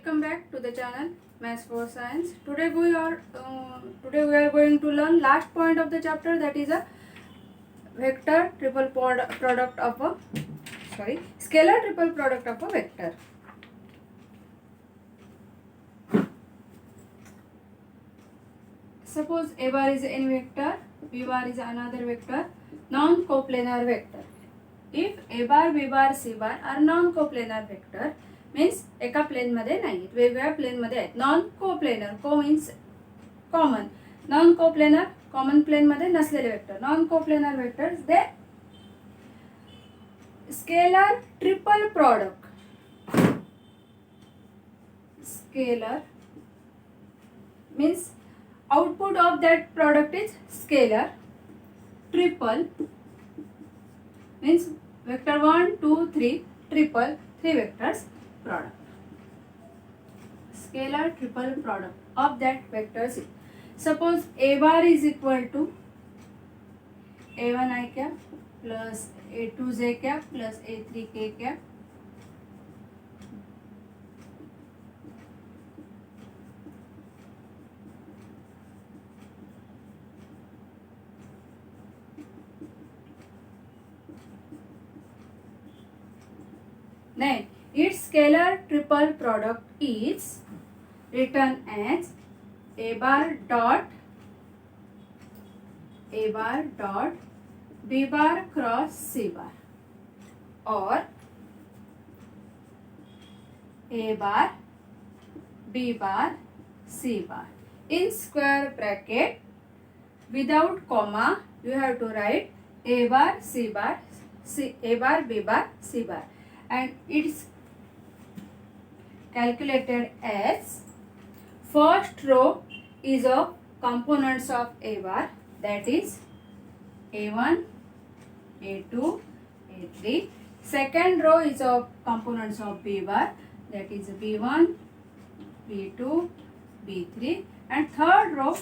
Welcome back to the channel Maths for Science. Today we are going to learn last point of the chapter, that is a vector triple product of a scalar triple product of a vector. Suppose A bar is any vector, B bar is another vector, non-coplanar vector. If A bar, B bar, C bar are non-coplanar vector, means एका plane मध्ये नाहीत, वेगवेगळ्या plane मध्ये आहेत. Non coplanar, co means common, non coplanar common plane मध्ये नसलेले vector. Non coplanar vectors they scalar triple product. Scalar means output of that product is scalar. Triple means vector 1 2 3, triple 3 vectors product. Scalar triple product of that vectors. Suppose A bar is equal to A1 I cap plus A2 j cap plus A3 k cap then its scalar triple product is written as A bar dot B bar cross C bar, or A bar B bar C bar. In square bracket without comma you have to write A bar C bar A bar B bar C bar, and it's calculated as first row is of components of A bar, that is A1, A2, A3. Second row is of components of B bar, that is B1, B2, B3, and third row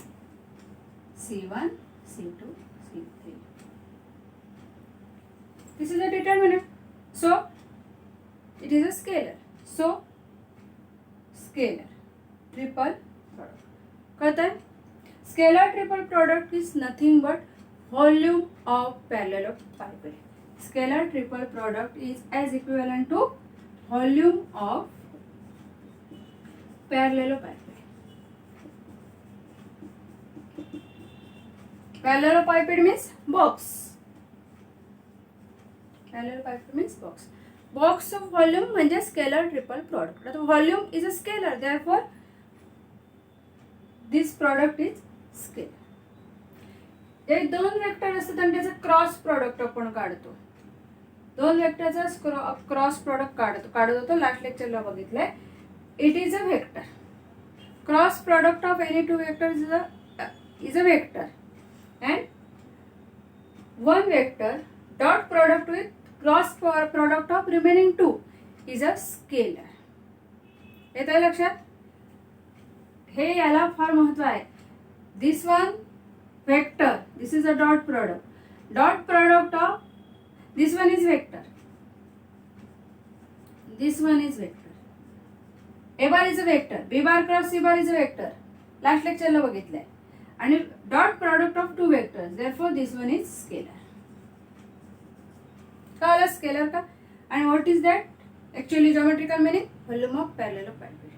C1, C2, C3. This is a determinant. So it is a scalar. So scalar triple product. कळतंय? Scalar triple product is nothing but volume of parallelepiped. Scalar triple product is as equivalent to volume of parallelepiped. Parallelepiped means box. Parallelepiped means box. Box of volume म्हणजे scalar triple product. आता volume is a scalar, therefore this product is scalar. जे दोन vector असतात आणि त्याचा cross product आपण काढतो. दोन वेक्टरचा cross product काढत होतो, लास्ट लेक्चरला बघितलंय. It is a vector. Cross product of any two vectors is a vector, and one vector dot product with cross product of remaining two is a scalar. येतंय लक्षात? हे याला फार महत्व आहे. This one vector, this is a dot product of this one is vector, this one is vector. A bar is a vector, B bar cross C bar is a vector, last लेक्चरला बघितलंय. आणि dot product of two vectors, therefore this one is scalar. कळलं scalar का? आणि what is that? Actually geometrical meaning volume of parallelepiped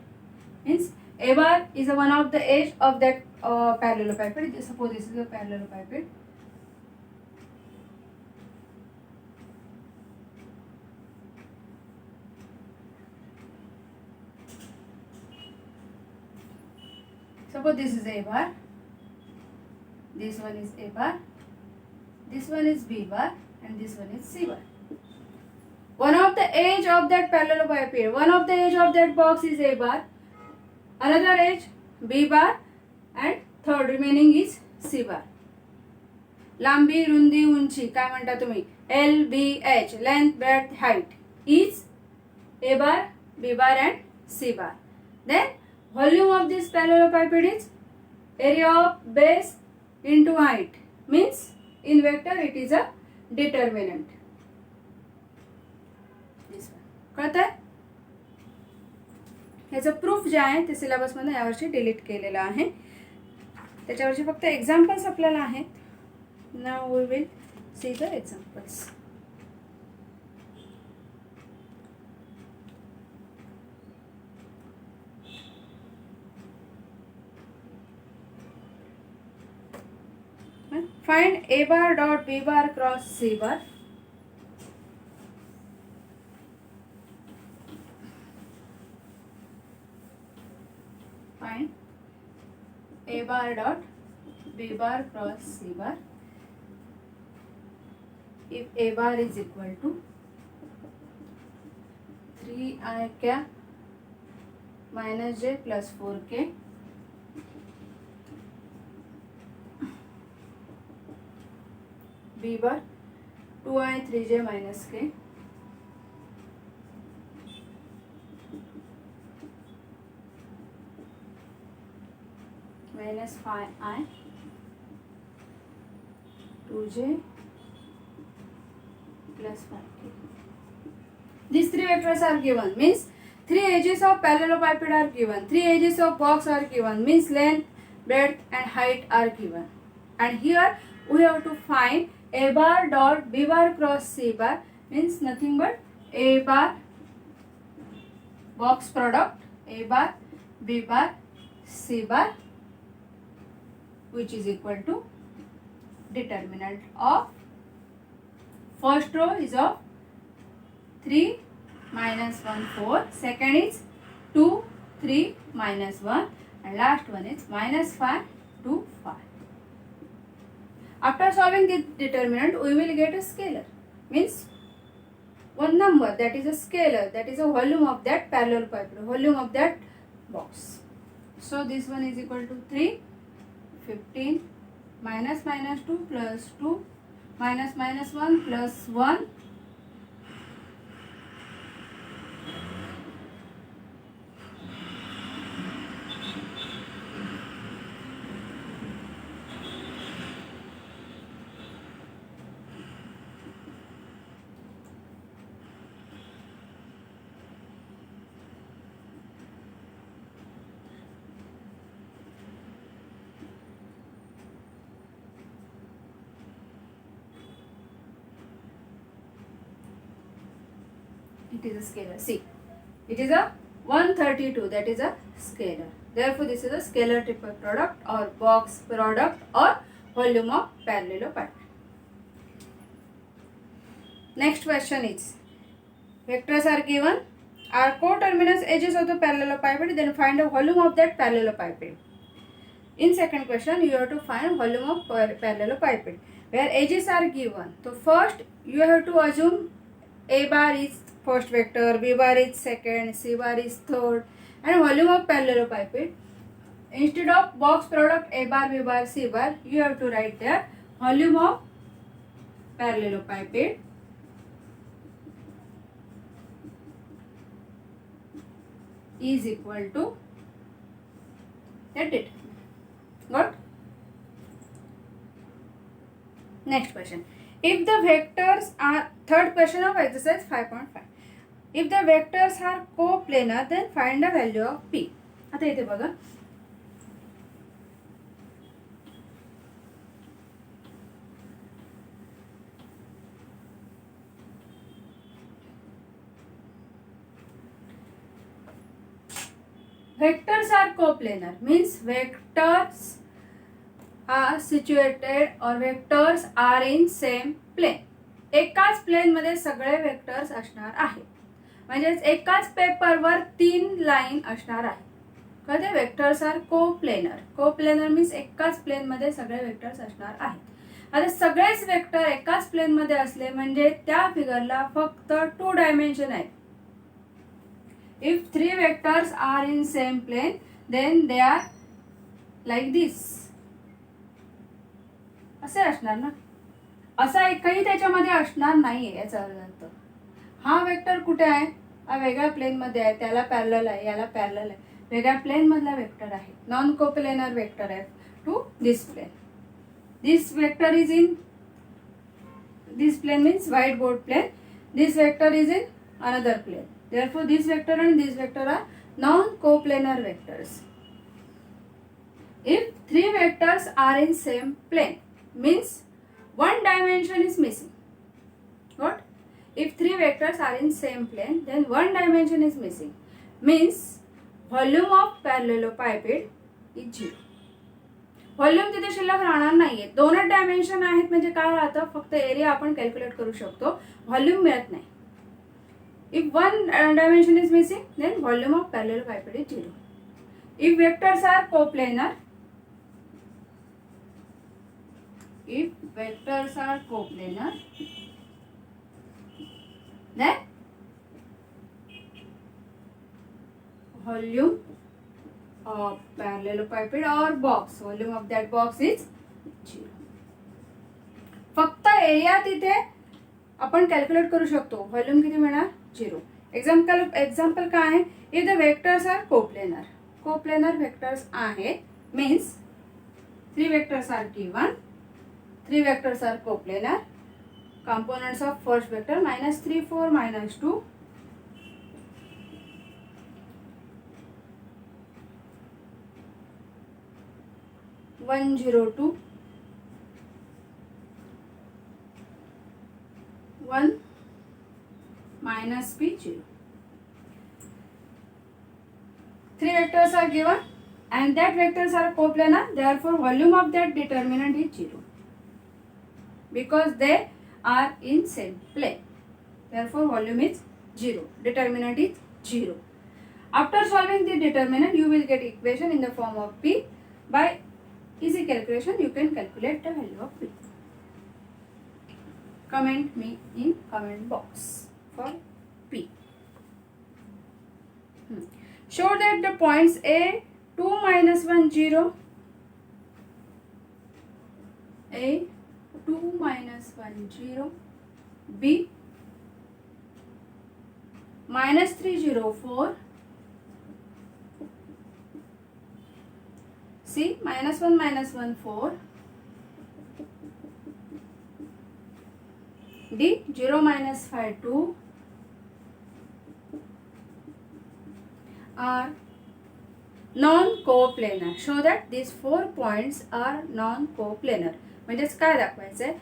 means A bar is one of the edge of that parallelepiped. Suppose this is a parallelepiped. Suppose this is A bar, this one is A bar, this one is B bar, and this one is C bar. One of the edge of that parallelepiped, one of the edge of that box is A bar, another edge B bar, and third remaining is C bar. लांबी, रुंदी, उंची काय म्हणता तुम्ही? L, B, H, length, breadth, height is A bar, B bar, and C bar. Then volume of this parallelepiped is area of base into height, means in vector it is a determinant. This one. कळतंय? ह्याचं proof जे आहे ते सिलेबसमधून यावर्षी delete केलेलं आहे. त्याच्यावरचे फक्त examples आपल्याला आहेत. Now we will see the examples. Find A bar dot B bar cross C bar. Find A bar dot B bar cross C bar. If A bar is equal to 3I cap minus J plus 4K, B bar 2I 3J minus K, minus 5I 2J plus 5K. These three vectors are given, means 3 edges of parallelepiped are given, 3 edges of box are given, means length, breadth and height are given. And here we have to find A bar dot B bar cross C bar, means nothing but A bar box product A bar B bar C bar, which is equal to determinant of first row is of 3 minus 1 4, second is 2 3 minus 1 and last one is minus 5 2 5. After solving this determinant, we will get a scalar, means one number that is a scalar, that is a volume of that parallelepiped, volume of that box. So this one is equal to 3 15 minus minus 2 plus 2 minus minus 1 plus 1 it is a scalar. See, it is a 132, that is a scalar. Therefore this is a scalar type of product or box product or volume of parallelepiped. Next question is, vectors are given, are coterminous edges of the parallelepiped, then find the volume of that parallelepiped. In second question you have to find volume of parallelepiped where edges are given. So first you have to assume A bar is first vector, B bar is second, C bar is third, and volume of parallelepiped. Instead of box product A bar B bar C bar, you have to write there volume of parallelepiped is equal to that determinant. Got? Next question. If the vectors are, third question of exercise 5.5. If the vectors are coplanar, then find the value of P. आता इथे बघा, vectors are coplanar, means vectors are situated or vectors are in same plane. एकाच plane मध्ये सगळे vectors असणार आहेत, म्हणजेच एकाच पेपरवर 3 लाईन असणार आहे. कळते? Vectors are coplanar. Coplanar means एकाच प्लेन मध्ये सगळे वेक्टर्स असणार आहेत. आता सगळेच वेक्टर एकाच प्लेन मध्ये असले म्हणजे त्या फिगरला फक्त 2 डायमेन्शन आहेत. If 3 vectors are in same plane then they are like this, असे असणार ना. असा एकही त्याच्यामध्ये असणार नाहीये. याचा अर्थ हा वेक्टर कुठे आहे? हा वेगळ्या प्लेन मध्ये आहे, त्याला पॅरलल आहे, याला पॅरलल आहे, वेगळ्या प्लेन मधला वेक्टर आहे, नॉन कोप्लेनर वेक्टर आहे to this plane. This vector is in this plane means white board plane. This vector is in another plane. Therefore this vector and this vector are non-coplanar vectors. If three vectors are in same plane, means one dimension is missing. What? If three vectors are in same plane, then one dimension is missing. Means volume of parallelepiped is 0. Volume तिथे शिल्लक राहणार नाहीये. दोनच dimension आहेत म्हणजे काय राहतं, फक्त एरिया आपण कॅल्क्युलेट करू शकतो, व्हॉल्यूम मिळत नाही. If one dimension is missing then volume of parallelepiped is 0. If vectors are coplanar, then volume of parallelepiped or box, volume of that box is 0. फक्त एरिया तिथे आपण कॅल्क्युलेट करू शकतो, व्हॉल्यूम किती मिळणार 0. एक्झाम्पल काय आहे, if the vectors are coplanar vectors आहेत means 3 vectors are given, 3 vectors are coplanar, components of first vector -3 4 -2, -1 0 2, 1 -p 0. 3 vectors are given and that vectors are coplanar, therefore volume of that determinant is 0 because they are in same plane, therefore volume is 0, determinant is 0. After solving the determinant you will get equation in the form of p. By easy calculation you can calculate the value of p. Comment me in comment box for p. Show that the points a 2 -1 0, a 2 -1 0, b -3 0 4, c -1 -1 4, d 0 -5 2 are non-coplanar. Show that these 4 points are non-coplanar. म्हणजेच काय दाखवायचंय,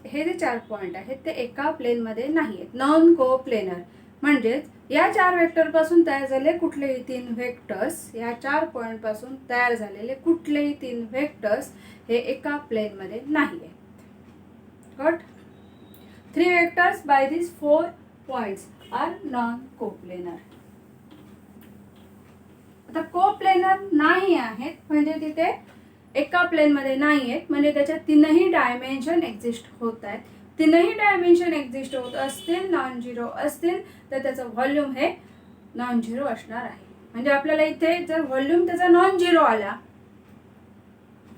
हे जे 4 point आहेत ते एका plane मध्ये नाही आहेत, non coplanar. म्हणजेच या 4 वेक्टर पासून तयार झालेले कुठलेही 3 वेक्टर्स, या 4 पॉइंट पासून तयार झालेले कुठलेही 3 वेक्टर्स हे एका प्लेन मध्ये नाही आहेत. Got? 3 vectors bye these 4 points are non-coplanar. आता कोप्लेनर नाही आहेत म्हणजे तिथे एका प्लेन मध्ये नाही आहेत, म्हणजे त्याच्या 3ही डायमेन्शन एक्झिस्ट होत आहेत. 3ही डायमेन्शन एक्झिस्ट होत असतील, नॉन झिरो असतील, तर त्याचं व्हॉल्यूम हे नॉन झिरो असणार आहे. म्हणजे आपल्याला इथे जर व्हॉल्यूम त्याचा नॉन झिरो आला,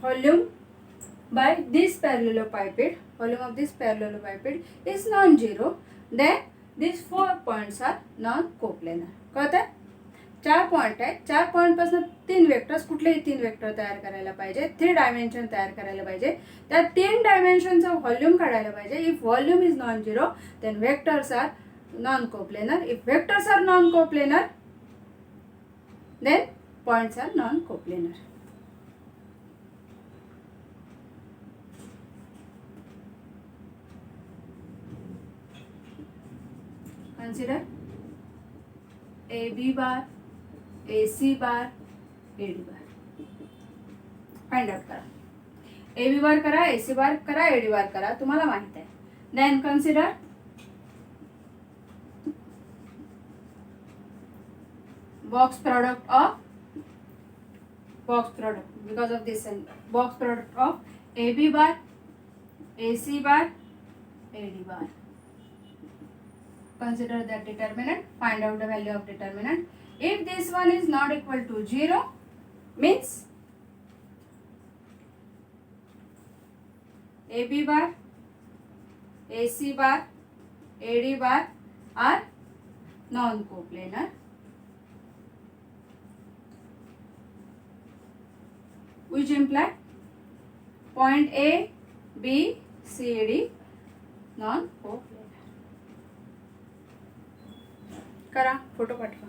volume by this parallelepiped, volume of this parallelepiped is non zero, then this 4 points are non coplanar. कळतंय? 4 पॉइंट आहेत, 4 पॉइंट पासून 3 वेक्टर्स, कुठलेही 3 वेक्टर तयार करायला पाहिजे, 3 डायमेन्शन तयार करायला पाहिजे, त्या 3 डायमेन्शनचा व्हॉल्यूम काढायला पाहिजे. If volume is non zero then vectors are non coplanar. If vectors are non coplanar then points are non coplanar. Consider AB bar, AC bar, AD bar. Find out करा. AB bar करा, AC बार करा, AD बार करा, तुम्हाला माहित आहे. Then consider box product because of this and box product of AB bar, AC bar, AD bar. Consider that determinant, find out the value of determinant. If this one is not equal to 0 means AB bar, AC bar, AD bar are non-coplanar. Which imply point A, B, C, D non-coplanar. करा, photo पाठवा.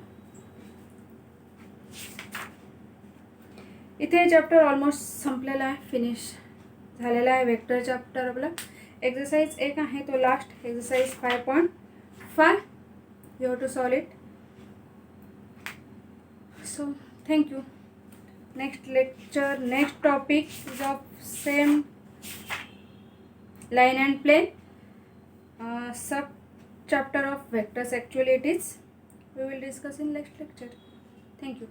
इथे chapter almost संपलेला आहे, finish झालेला आहे vector chapter आपला. Exercise 1 आहे तो last, exercise 5.5. You have to solve it. So thank you. Next lecture, next topic is of same line and plane, sub chapter of vectors. Actually it is, we will discuss in next lecture. Thank you.